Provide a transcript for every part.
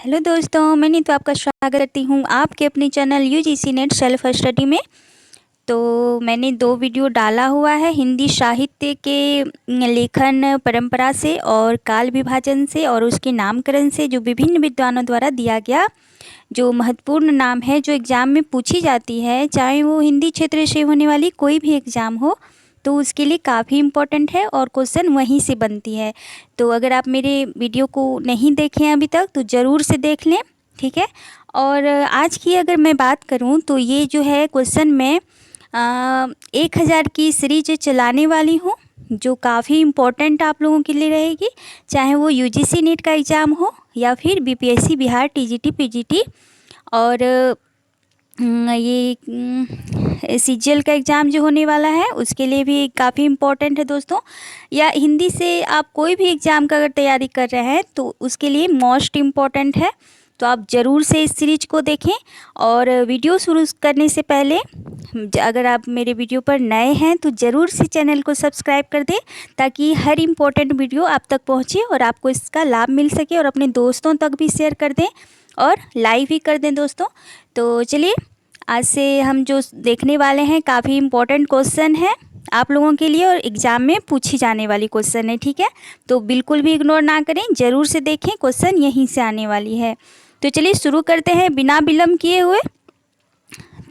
Hello दोस्तों, मैं नीतू आपका स्वागत करती हूँ आपके अपने channel UGC net self study में। तो मैंने 2 वीडियो डाला हुआ है हिंदी साहित्य के लेखन परंपरा से और काल विभाजन से और उसके नामकरण से, जो विभिन्न विद्वानों द्वारा दिया गया जो महत्वपूर्ण नाम है, जो एग्ज़ाम में पूछी जाती है, चाहे वो हिंदी क्षेत्र से होने वाली कोई भी एग्ज़ाम हो, तो उसके लिए काफ़ी इम्पोर्टेंट है और क्वेश्चन वहीं से बनती है। तो अगर आप मेरे वीडियो को नहीं देखे हैं अभी तक तो ज़रूर से देख लें, ठीक है। और आज की अगर मैं बात करूं तो ये जो है क्वेश्चन मैं 1000 की सीरीज चलाने वाली हूं, जो काफ़ी इम्पोर्टेंट आप लोगों के लिए रहेगी, चाहे वो यूजीसी नेट का एग्ज़ाम हो या फिर बीपीएससी बिहार टीजीटी पीजीटी और ये सीजीएल का एग्ज़ाम जो होने वाला है उसके लिए भी काफ़ी इम्पोर्टेंट है दोस्तों। या हिंदी से आप कोई भी एग्ज़ाम का अगर तैयारी कर रहे हैं तो उसके लिए मोस्ट इम्पॉर्टेंट है। तो आप ज़रूर से इस सीरीज को देखें। और वीडियो शुरू करने से पहले अगर आप मेरे वीडियो पर नए हैं तो ज़रूर से चैनल को सब्सक्राइब कर दें, ताकि हर इम्पोर्टेंट वीडियो आप तक पहुंचे और आपको इसका लाभ मिल सके, और अपने दोस्तों तक भी शेयर कर दें और लाइव भी कर दें दोस्तों। तो चलिए, आज से हम जो देखने वाले हैं काफ़ी इम्पोर्टेंट क्वेश्चन है आप लोगों के लिए और एग्ज़ाम में पूछी जाने वाली क्वेश्चन है, ठीक है। तो बिल्कुल भी इग्नोर ना करें, ज़रूर से देखें, क्वेश्चन यहीं से आने वाली है। तो चलिए शुरू करते हैं बिना विलम्ब किए हुए।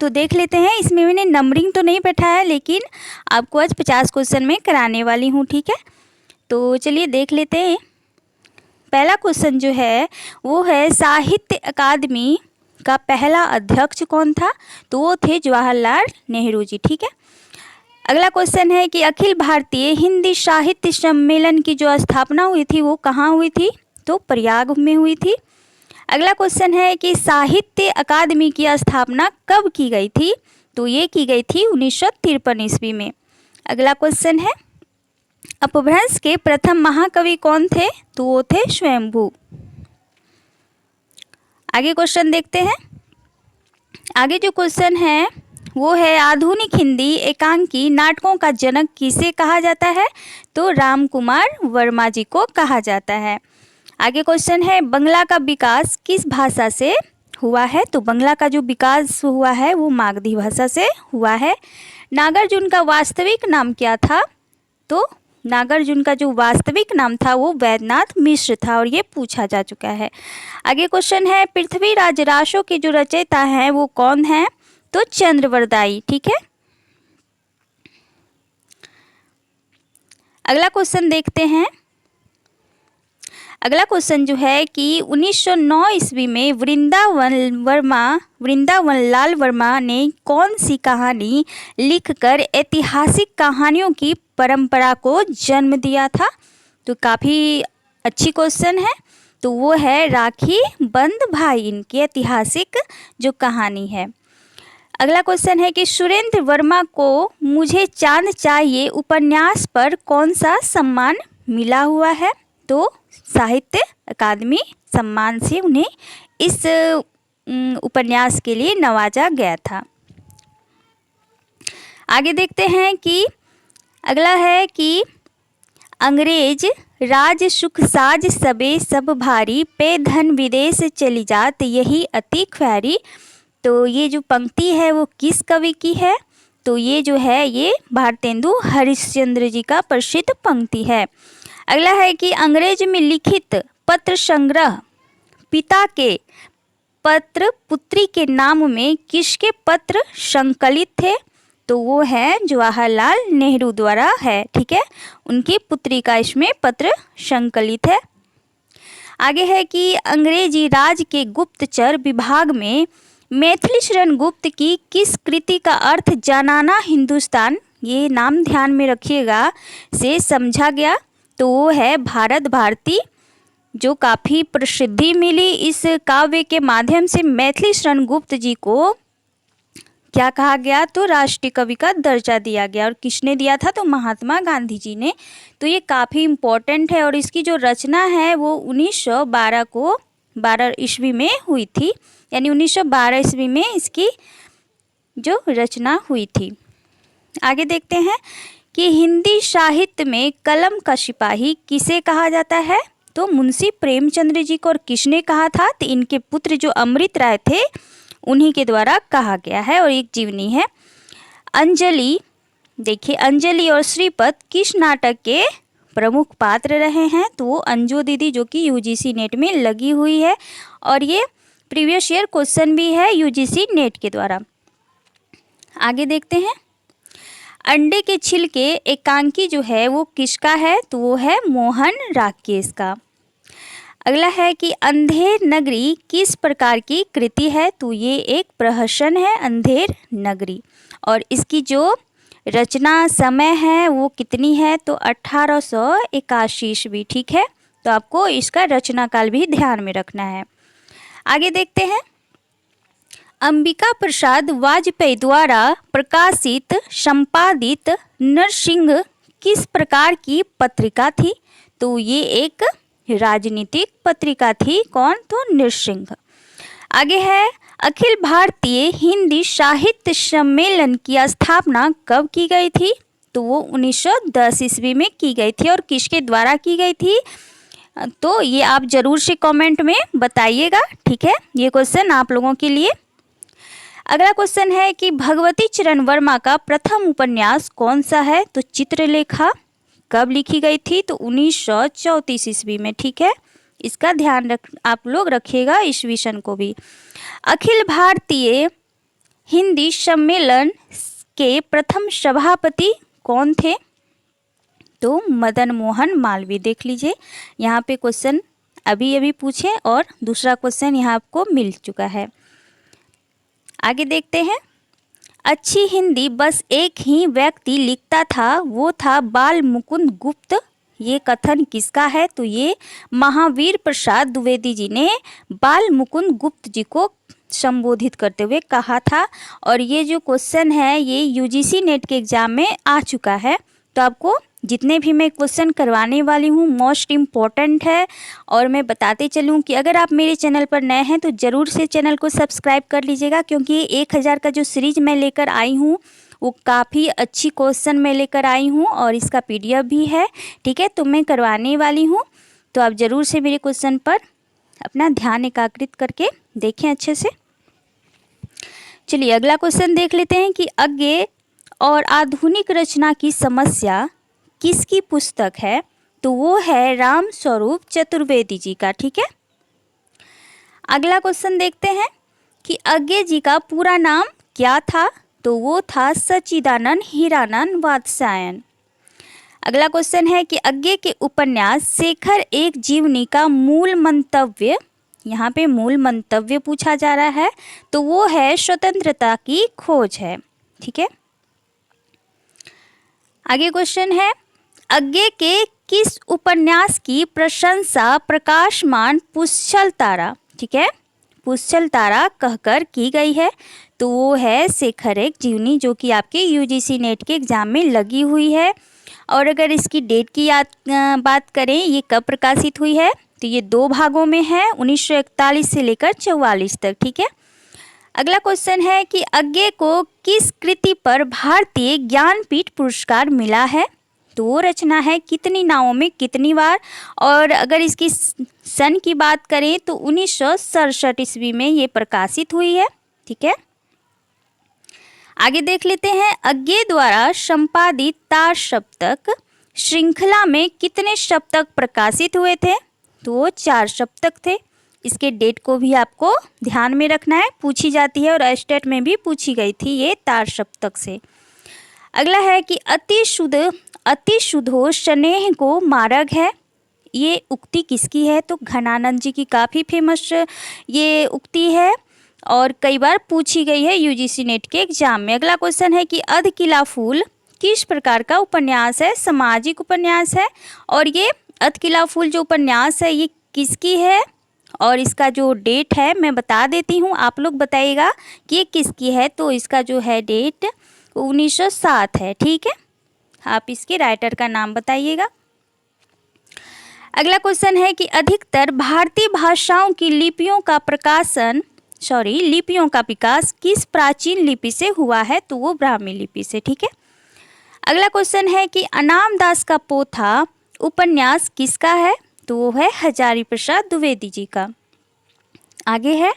तो देख लेते हैं, इसमें मैंने नंबरिंग तो नहीं बैठाया, लेकिन आपको आज 50 क्वेश्चन में कराने वाली हूँ, ठीक है। तो चलिए देख लेते हैं। पहला क्वेश्चन जो है वो है, साहित्य अकादमी का पहला अध्यक्ष कौन था? तो वो थे जवाहरलाल नेहरू जी, ठीक है। अगला क्वेश्चन है कि अखिल भारतीय हिंदी साहित्य सम्मेलन की जो स्थापना हुई थी वो कहाँ हुई थी? तो प्रयाग में हुई थी। अगला क्वेश्चन है कि साहित्य अकादमी की स्थापना कब की गई थी? तो ये की गई थी 1953 ईस्वी में। अगला क्वेश्चन है, अपभ्रंश के प्रथम महाकवि कौन थे? तो वो थे स्वयंभू। आगे क्वेश्चन देखते हैं। आगे जो क्वेश्चन है वो है, आधुनिक हिंदी एकांकी नाटकों का जनक किसे कहा जाता है? तो राम कुमार वर्मा जी को कहा जाता है। आगे क्वेश्चन है, बंगला का विकास किस भाषा से हुआ है? तो बंगला का जो विकास हुआ है वो मागधी भाषा से हुआ है। नागार्जुन का वास्तविक नाम क्या था? तो नागार्जुन का जो वास्तविक नाम था वो वैद्यनाथ मिश्र था, और ये पूछा जा चुका है। आगे क्वेश्चन है, पृथ्वीराज रासो के जो रचयिता हैं वो कौन है? तो चंद्रवरदाई, ठीक है। अगला क्वेश्चन देखते हैं। अगला क्वेश्चन जो है कि 1909 ईस्वी में वृंदावन लाल वर्मा ने कौन सी कहानी लिखकर ऐतिहासिक कहानियों की परंपरा को जन्म दिया था? तो काफ़ी अच्छी क्वेश्चन है। तो वो है राखी बंद भाई, इनकी ऐतिहासिक जो कहानी है। अगला क्वेश्चन है कि सुरेंद्र वर्मा को मुझे चांद चाहिए उपन्यास पर कौन सा सम्मान मिला हुआ है? तो साहित्य अकादमी सम्मान से उन्हें इस उपन्यास के लिए नवाजा गया था। आगे देखते हैं कि अगला है कि अंग्रेज राज सुख साज सबे सब भारी, पे धन विदेश चली जात यही अति ख्वारी। तो ये जो पंक्ति है वो किस कवि की है? तो ये जो है ये भारतेंदु हरिश्चंद्र जी का प्रसिद्ध पंक्ति है। अगला है कि अंग्रेज में लिखित पत्र संग्रह पिता के पत्र पुत्री के नाम में किसके पत्र संकलित थे? तो वो है जवाहरलाल नेहरू द्वारा है, ठीक है। उनकी पुत्री का इसमें पत्र संकलित है। आगे है कि अंग्रेजी राज के गुप्तचर विभाग में मैथिली शरण गुप्त की किस कृति का अर्थ जानाना हिंदुस्तान, ये नाम ध्यान में रखिएगा, से समझा गया? तो वो है भारत भारती, जो काफ़ी प्रसिद्धि मिली इस काव्य के माध्यम से। मैथिली शरण गुप्त जी को क्या कहा गया? तो राष्ट्रीय कवि का दर्जा दिया गया। और किसने दिया था? तो महात्मा गांधी जी ने। तो ये काफ़ी इम्पोर्टेंट है। और इसकी जो रचना है वो 1912 ईस्वी में हुई थी, यानी 1912 ईस्वी में इसकी जो रचना हुई थी। आगे देखते हैं कि हिंदी साहित्य में कलम का सिपाही किसे कहा जाता है? तो मुंशी प्रेमचंद्र जी को और किसने कहा था? तो इनके पुत्र जो अमृत राय थे उन्हीं के द्वारा कहा गया है और एक जीवनी है। अंजलि, देखिए अंजलि और श्रीपत किस नाटक के प्रमुख पात्र रहे हैं? तो वो अंजू दीदी, जो कि यूजीसी नेट में लगी हुई है और ये प्रीवियस ईयर क्वेश्चन भी है यूजीसी नेट के द्वारा। आगे देखते हैं, अंडे के छिलके एकांकी जो है वो किसका है? तो वो है मोहन राकेश का। अगला है कि अंधेर नगरी किस प्रकार की कृति है? तो ये एक प्रहसन है अंधेर नगरी, और इसकी जो रचना समय है वो कितनी है? तो 1881 ईस्वी। ठीक है, तो आपको इसका रचना काल भी ध्यान में रखना है। आगे देखते हैं, अंबिका प्रसाद वाजपेयी द्वारा प्रकाशित संपादित नरसिंह किस प्रकार की पत्रिका थी? तो ये एक राजनीतिक पत्रिका थी। कौन? तो नरसिंह। आगे है, अखिल भारतीय हिंदी साहित्य सम्मेलन की स्थापना कब की गई थी? तो वो 1910 ईस्वी में की गई थी। और किसके द्वारा की गई थी? तो ये आप जरूर से कमेंट में बताइएगा। ठीक है, ये क्वेश्चन आप लोगों के लिए। अगला क्वेश्चन है कि भगवती चरण वर्मा का प्रथम उपन्यास कौन सा है? तो चित्रलेखा कब लिखी गई थी? तो 1934 ईस्वी में। ठीक है, इसका ध्यान आप लोग रखिएगा ईस्वी सन को भी। अखिल भारतीय हिंदी सम्मेलन के प्रथम सभापति कौन थे? तो मदन मोहन मालवीय। देख लीजिए, यहाँ पे क्वेश्चन अभी अभी पूछे और दूसरा क्वेश्चन यहाँ आपको मिल चुका है। आगे देखते हैं, अच्छी हिंदी बस एक ही व्यक्ति लिखता था, वो था बाल मुकुंद गुप्त। ये कथन किसका है? तो ये महावीर प्रसाद द्विवेदी जी ने बाल मुकुंद गुप्त जी को संबोधित करते हुए कहा था। और ये जो क्वेश्चन है ये यूजीसी नेट के एग्जाम में आ चुका है। तो आपको जितने भी मैं क्वेश्चन करवाने वाली हूँ मोस्ट इम्पॉर्टेंट है। और मैं बताते चलूँ कि अगर आप मेरे चैनल पर नए हैं तो ज़रूर से चैनल को सब्सक्राइब कर लीजिएगा, क्योंकि 1000 का जो सीरीज मैं लेकर आई हूँ वो काफ़ी अच्छी क्वेश्चन मैं लेकर आई हूँ और इसका PDF भी है। ठीक है, तो मैं करवाने वाली हूँ, तो आप ज़रूर से मेरे क्वेश्चन पर अपना ध्यान एकाग्रित करके देखें अच्छे से। चलिए अगला क्वेश्चन देख लेते हैं कि अज्ञेय और आधुनिक रचना की समस्या किसकी पुस्तक है? तो वो है राम स्वरूप चतुर्वेदी जी का। ठीक है, अगला क्वेश्चन देखते हैं कि अज्ञेय जी का पूरा नाम क्या था? तो वो था सच्चिदानंद हीरानंद वात्स्यायन। अगला क्वेश्चन है कि अज्ञेय के उपन्यास शेखर एक जीवनी का मूल मंतव्य, यहाँ पे मूल मंतव्य पूछा जा रहा है, तो वो है स्वतंत्रता की खोज है। ठीक है, आगे क्वेश्चन है, अज्ञेय के किस उपन्यास की प्रशंसा प्रकाशमान पुष्चल तारा, ठीक है, पुष्चल तारा कहकर की गई है? तो वो है शेखर एक जीवनी, जो कि आपके यूजीसी नेट के एग्जाम में लगी हुई है। और अगर इसकी डेट की बात करें, ये कब प्रकाशित हुई है? तो ये 2 भागों में है, 1941 से लेकर 44 तक। ठीक है, अगला क्वेश्चन है कि अज्ञेय को किस कृति पर भारतीय ज्ञानपीठ पुरस्कार मिला है? तो वो रचना है कितनी नावों में कितनी बार। और अगर इसकी सन की बात करें तो 1967 ईस्वी में ये प्रकाशित हुई है। ठीक है, आगे देख लेते हैं, अज्ञेय द्वारा संपादित तार सप्तक श्रृंखला में कितने सप्तक प्रकाशित हुए थे? तो वो 4 सप्तक थे। इसके डेट को भी आपको ध्यान में रखना है, पूछी जाती है और स्टेट में भी पूछी गई थी ये तार सप्तक से। अगला है कि अति शुद्धो स्नेह को मार्ग है, ये उक्ति किसकी है? तो घनानंद जी की काफ़ी फेमस ये उक्ति है और कई बार पूछी गई है यूजीसी नेट के एग्जाम में। अगला क्वेश्चन है कि अधकिला फूल किस प्रकार का उपन्यास है? सामाजिक उपन्यास है। और ये अधकिला फूल जो उपन्यास है ये किसकी है? और इसका जो डेट है मैं बता देती हूँ, आप लोग बताइएगा कि ये किसकी है। तो इसका जो है डेट 1907 है। ठीक है, आप इसके राइटर का नाम बताइएगा। अगला क्वेश्चन है कि अधिकतर भारतीय भाषाओं की लिपियों का विकास किस प्राचीन लिपि से हुआ है? तो वो ब्राह्मी लिपि से। ठीक है, अगला क्वेश्चन है कि अनाम दास का पोथा उपन्यास किसका है? तो वो है हजारी प्रसाद द्विवेदी जी का। आगे है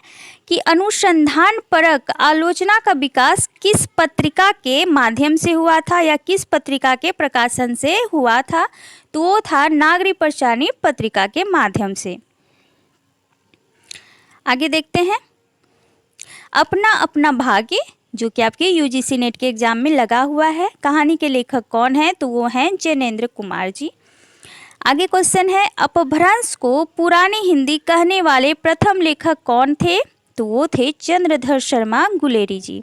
कि अनुसंधान परक आलोचना का विकास किस पत्रिका के माध्यम से हुआ था या किस पत्रिका के प्रकाशन से हुआ था, तो वो था नागरी प्रचारणी पत्रिका के माध्यम से। आगे देखते हैं अपना अपना भाग्य, जो कि आपके यूजीसी नेट के एग्जाम में लगा हुआ है। कहानी के लेखक कौन है, तो वो हैं जैनेन्द्र कुमार जी। आगे क्वेश्चन है अपभ्रंश को पुरानी हिंदी कहने वाले प्रथम लेखक कौन थे, तो वो थे चंद्रधर शर्मा गुलेरी जी।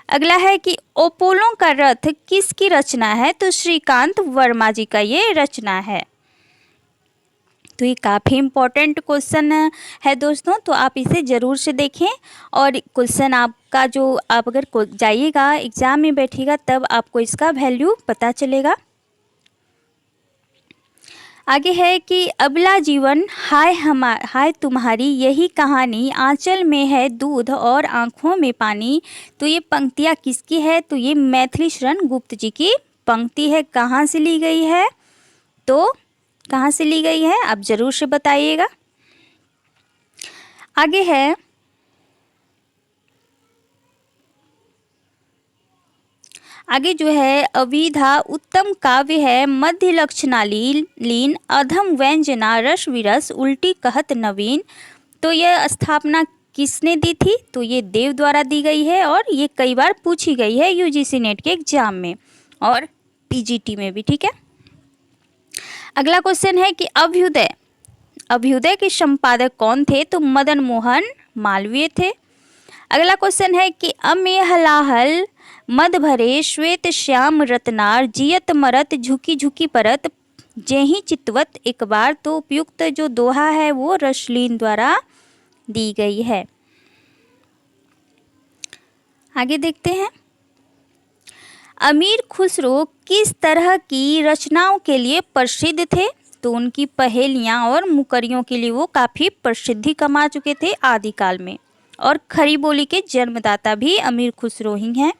अगला है कि ओपोलों का रथ किसकी रचना है, तो श्रीकांत वर्मा जी का ये रचना है। तो ये काफ़ी इम्पोर्टेंट क्वेश्चन है दोस्तों, तो आप इसे ज़रूर से देखें। और क्वेश्चन आपका जो आप अगर जाइएगा एग्ज़ाम में बैठिएगा तब आपको इसका वैल्यू पता चलेगा। आगे है कि अबला जीवन हाय तुम्हारी यही कहानी, आंचल में है दूध और आँखों में पानी। तो ये पंक्तियाँ किसकी है, तो ये मैथिली शरण गुप्त जी की पंक्ति है। कहाँ से ली गई है, तो कहाँ से ली गई है आप ज़रूर से बताइएगा। आगे है आगे जो है अविधा उत्तम काव्य है, मध्य लक्षणालीन अधम व्यंजना रस विरस उल्टी कहत नवीन। तो यह स्थापना किसने दी थी, तो ये देव द्वारा दी गई है और ये कई बार पूछी गई है यूजीसी नेट के एग्जाम में और पीजीटी में भी। ठीक है, अगला क्वेश्चन है कि अभ्युदय के संपादक कौन थे, तो मदन मोहन मालवीय थे। अगला क्वेश्चन है कि अमेय हलाहल मद भरे श्वेत श्याम रत्नार, जियत मरत झुकी झुकी परत, जेहि चितवत एक बार। तो उपयुक्त जो दोहा है वो रसलीन द्वारा दी गई है। आगे देखते हैं अमीर खुसरो किस तरह की रचनाओं के लिए प्रसिद्ध थे, तो उनकी पहेलियाँ और मुकरियों के लिए वो काफ़ी प्रसिद्धि कमा चुके थे आदिकाल में, और खरी बोली के जन्मदाता भी अमीर खुसरो ही हैं।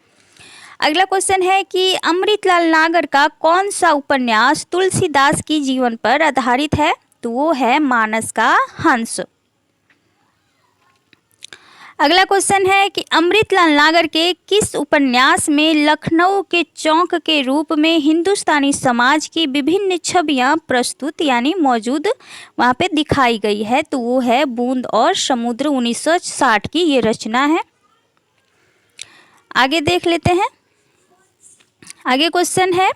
अगला क्वेश्चन है कि अमृतलाल नागर का कौन सा उपन्यास तुलसीदास की जीवन पर आधारित है, तो वो है मानस का हंस। अगला क्वेश्चन है कि अमृतलाल नागर के किस उपन्यास में लखनऊ के चौक के रूप में हिंदुस्तानी समाज की विभिन्न छवियां प्रस्तुत यानी मौजूद वहाँ पे दिखाई गई है, तो वो है बूंद और समुद्र। 1960 की ये रचना है। आगे देख लेते हैं। आगे क्वेश्चन है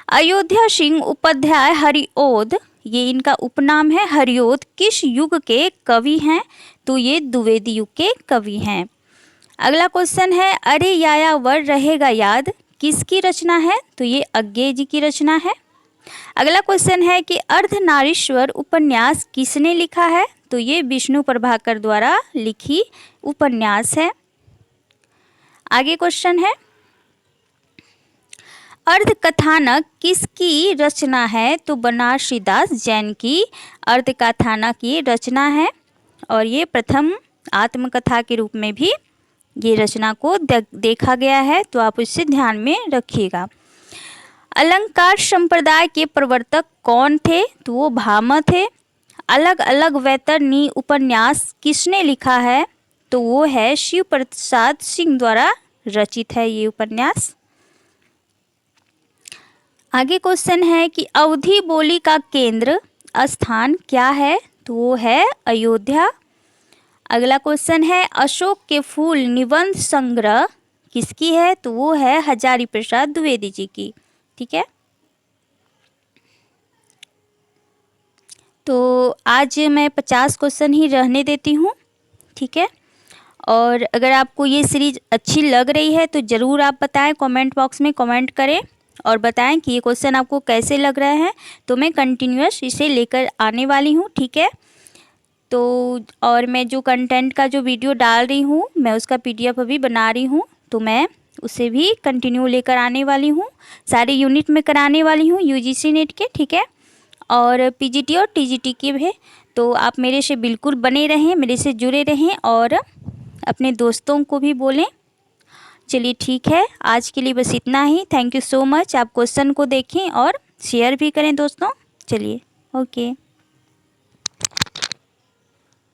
अयोध्या सिंह उपाध्याय हरिओद, ये इनका उपनाम है, हरिओद किस युग के कवि हैं, तो ये द्विवेदी युग के कवि हैं। अगला क्वेश्चन है अरे यायावर रहेगा याद किसकी रचना है, तो ये अज्ञेय जी की रचना है। अगला क्वेश्चन है कि अर्धनारीश्वर उपन्यास किसने लिखा है, तो ये विष्णु प्रभाकर द्वारा लिखी उपन्यास है। आगे क्वेश्चन है अर्धकथानक किसकी रचना है, तो बनारसी दास जैन की अर्धकथानक की रचना है, और ये प्रथम आत्मकथा के रूप में भी ये रचना को देखा गया है, तो आप इसे ध्यान में रखिएगा। अलंकार संप्रदाय के प्रवर्तक कौन थे, तो वो भामह थे। अलग अलग वैतरणी उपन्यास किसने लिखा है, तो वो है शिव प्रसाद सिंह द्वारा रचित है ये उपन्यास। आगे क्वेश्चन है कि अवधी बोली का केंद्र स्थान क्या है, तो वो है अयोध्या। अगला क्वेश्चन है अशोक के फूल निबंध संग्रह किसकी है, तो वो है हजारी प्रसाद द्विवेदी जी की। ठीक है, तो आज मैं 50 क्वेश्चन ही रहने देती हूँ। ठीक है, और अगर आपको ये सीरीज अच्छी लग रही है तो ज़रूर आप बताएं, कमेंट बॉक्स में कमेंट करें और बताएं कि ये क्वेश्चन आपको कैसे लग रहे हैं, तो मैं कंटिन्यूअस इसे लेकर आने वाली हूँ। ठीक है, तो और मैं जो कंटेंट का जो वीडियो डाल रही हूँ मैं उसका PDF अभी बना रही हूँ, तो मैं उसे भी कंटिन्यू लेकर आने वाली हूँ। सारे यूनिट में कराने वाली हूँ UGC नेट के। ठीक है, और PGT और TGT के भी। तो आप मेरे से बिल्कुल बने रहें, मेरे से जुड़े रहें और अपने दोस्तों को भी बोलें। चलिए ठीक है, आज के लिए बस इतना ही। Thank you so much. आप क्वेश्चन को देखें और शेयर भी करें दोस्तों। चलिए, ओके।